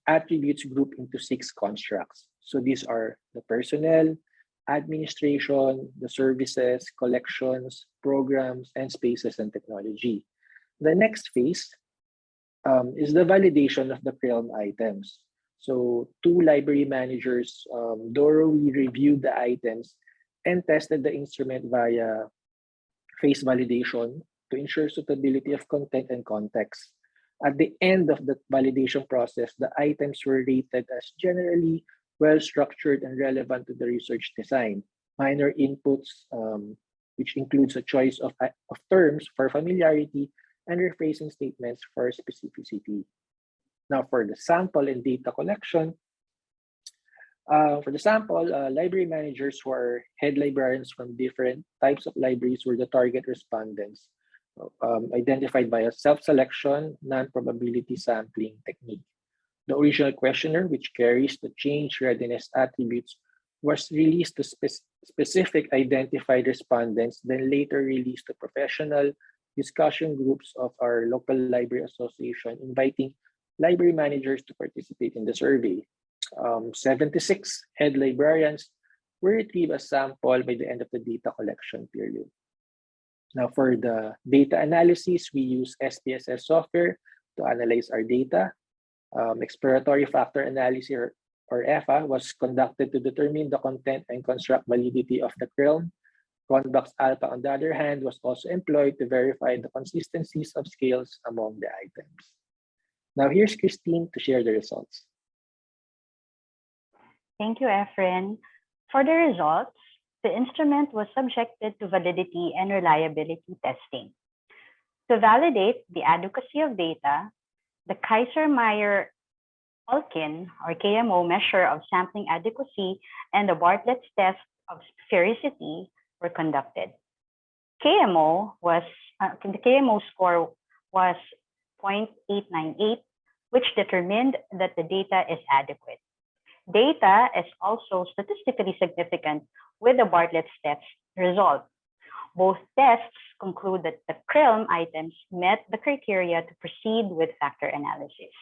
attributes grouped into 6 constructs. So these are the personnel, administration, the services, collections, programs, and spaces and technology. The next phase is the validation of the CRILM items. So 2 library managers thoroughly reviewed the items and tested the instrument via phase validation to ensure suitability of content and context. At the end of the validation process, the items were rated as generally well-structured and relevant to the research design. Minor inputs, which includes a choice of terms for familiarity and rephrasing statements for specificity. Now, for the sample and data collection, For the sample, library managers who are head librarians from different types of libraries were the target respondents, identified by a self-selection, non-probability sampling technique. The original questionnaire, which carries the change readiness attributes, was released to specific identified respondents, then later released to professional discussion groups of our local library association, inviting library managers to participate in the survey. 76 head librarians were retrieved as sample by the end of the data collection period. Now, for the data analysis, we use SPSS software to analyze our data. Exploratory factor analysis, or EFA, was conducted to determine the content and construct validity of the CRILM. Convex alpha, on the other hand, was also employed to verify the consistencies of scales among the items. Now, here's Christine to share the results. Thank you, Efren. For the results, the instrument was subjected to validity and reliability testing. To validate the adequacy of data, the Kaiser-Meyer-Olkin, or KMO, measure of sampling adequacy and the Bartlett's test of sphericity were conducted. The KMO score was 0.898, which determined that the data is adequate. Data is also statistically significant with the Bartlett's test result. Both tests conclude that the CRILM items met the criteria to proceed with factor analysis.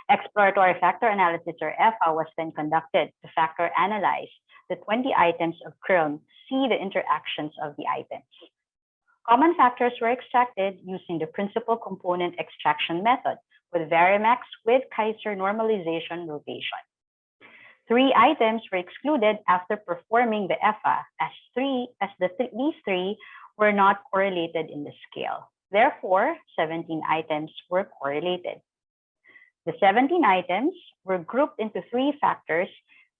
Exploratory factor analysis, or EFA, was then conducted to factor analyze the 20 items of CRILM to see the interactions of the items. Common factors were extracted using the principal component extraction method with Varimax with Kaiser normalization rotation. 3 items were excluded after performing the EFA, as these 3 were not correlated in the scale. Therefore, 17 items were correlated. The 17 items were grouped into 3 factors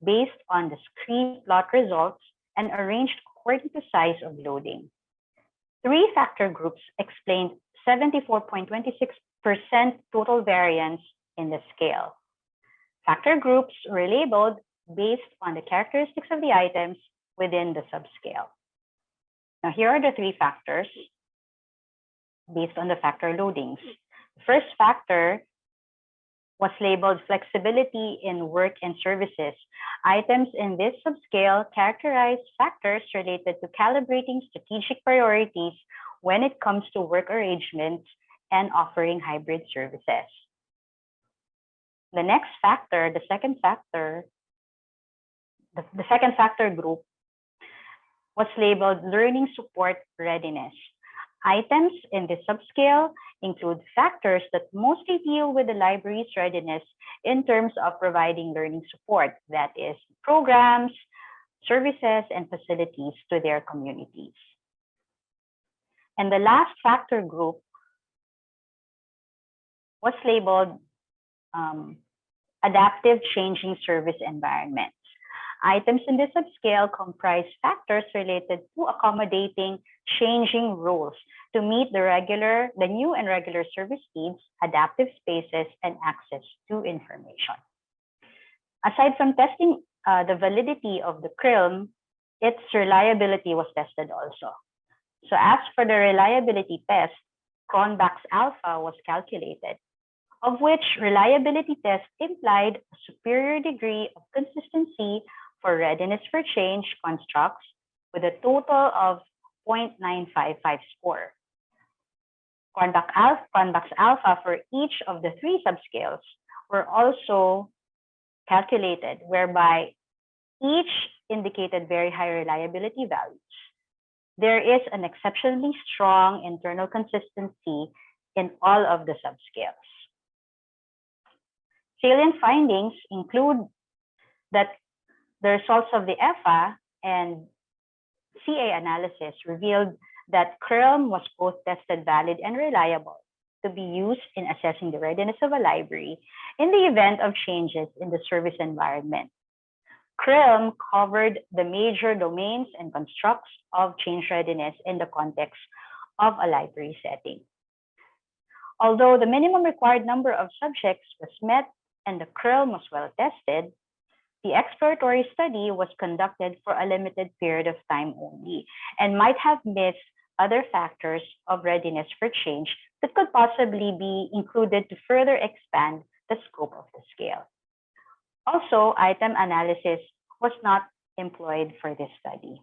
based on the screen plot results and arranged according to size of loading. 3 factor groups explained 74.26% total variance in the scale. Factor groups were labeled based on the characteristics of the items within the subscale. Now, here are the 3 factors based on the factor loadings. The first factor was labeled flexibility in work and services. Items in this subscale characterize factors related to calibrating strategic priorities when it comes to work arrangements and offering hybrid services. The next factor, the second factor group was labeled learning support readiness. Items in this subscale include factors that mostly deal with the library's readiness in terms of providing learning support, that is, programs, services, and facilities to their communities. And the last factor group was labeled adaptive changing service environments. Items in this subscale comprise factors related to accommodating changing roles to meet the new and regular service needs, adaptive spaces, and access to information. Aside from testing the validity of the CRILM, its reliability was tested also. So as for the reliability test, Cronbach's alpha was calculated, of which reliability test implied a superior degree of consistency for readiness for change constructs with a total of 0.955 score. Cronbach's alpha for each of the 3 subscales were also calculated, whereby each indicated very high reliability values. There is an exceptionally strong internal consistency in all of the subscales. Salient findings include that the results of the EFA and CA analysis revealed that CRILM was both tested valid and reliable to be used in assessing the readiness of a library in the event of changes in the service environment. CRILM covered the major domains and constructs of change readiness in the context of a library setting. Although the minimum required number of subjects was met and the CRILM was well tested, The exploratory study was conducted for a limited period of time only and might have missed other factors of readiness for change that could possibly be included to further expand the scope of the scale. Also, item analysis was not employed for this study.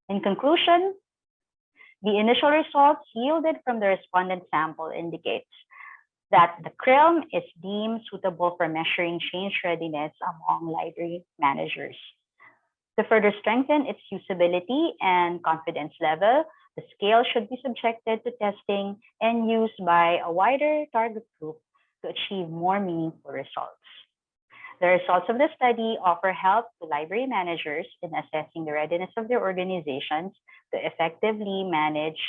In conclusion, the initial results yielded from the respondent sample indicates that the CRILM is deemed suitable for measuring change readiness among library managers. To further strengthen its usability and confidence level, the scale should be subjected to testing and used by a wider target group to achieve more meaningful results. The results of the study offer help to library managers in assessing the readiness of their organizations to effectively manage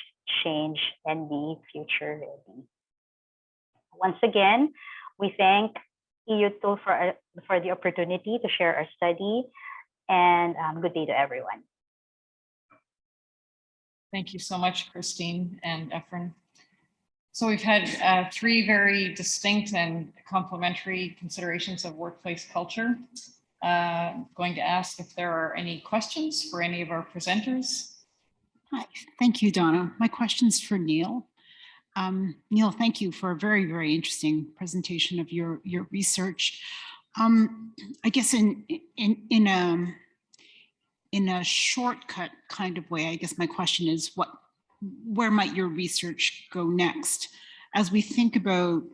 change and be future ready. Once again, we thank EUTO for the opportunity to share our study, and good day to everyone. Thank you so much, Christine and Efren. So we've had three very distinct and complementary considerations of workplace culture. Going to ask if there are any questions for any of our presenters. Hi, thank you, Donna. My question's for Neil. Neil, thank you for a very, very interesting presentation of your research. I guess in a shortcut kind of way, I guess my question is, where might your research go next? As we think about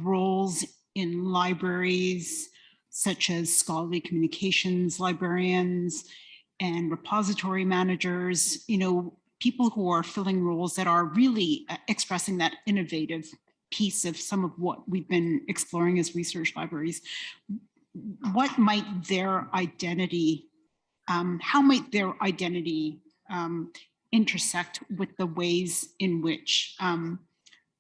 roles in libraries, such as scholarly communications librarians and repository managers, people who are filling roles that are really expressing that innovative piece of some of what we've been exploring as research libraries, what might their identity, how might their identity intersect with the ways in which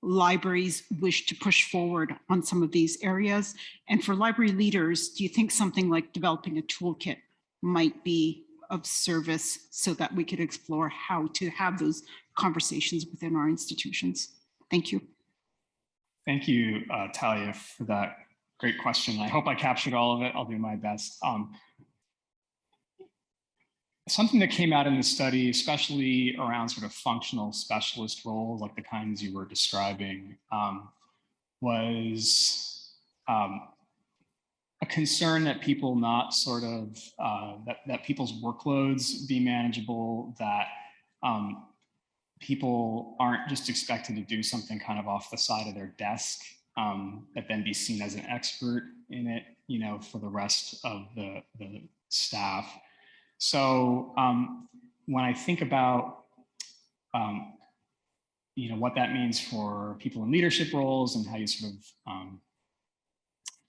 libraries wish to push forward on some of these areas? And for library leaders, do you think something like developing a toolkit might be of service so that we could explore how to have those conversations within our institutions? Thank you. Thank you, Talia, for that great question. I hope I captured all of it. I'll do my best. Something that came out in the study, especially around sort of functional specialist roles, like the kinds you were describing, was a concern that people not sort of, that people's workloads be manageable, that people aren't just expected to do something kind of off the side of their desk, that then be seen as an expert in it, for the rest of the staff. So when I think about, what that means for people in leadership roles and how you sort of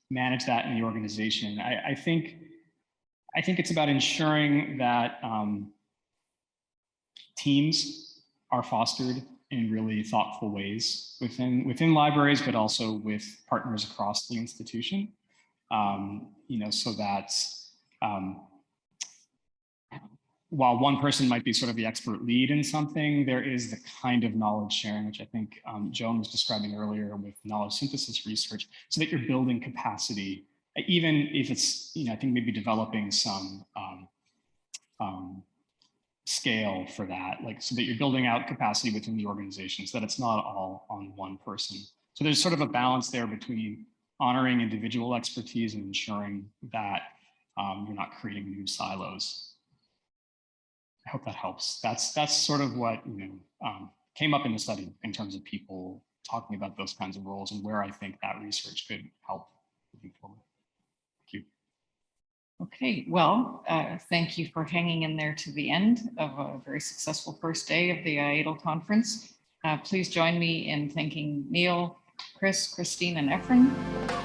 manage that in the organization, I think it's about ensuring that teams are fostered in really thoughtful ways within libraries, but also with partners across the institution, so that while one person might be sort of the expert lead in something, there is the kind of knowledge sharing, which I think Joan was describing earlier with knowledge synthesis research, so that you're building capacity, even if it's, I think maybe developing some scale for that, so that you're building out capacity within the organization, so that it's not all on one person. So there's sort of a balance there between honoring individual expertise and ensuring that you're not creating new silos. I hope that helps. That's sort of what came up in the study in terms of people talking about those kinds of roles and where I think that research could help moving forward. Thank you. Okay, well, thank you for hanging in there to the end of a very successful first day of the IADL conference. Please join me in thanking Neil, Chris, Christine, and Efren.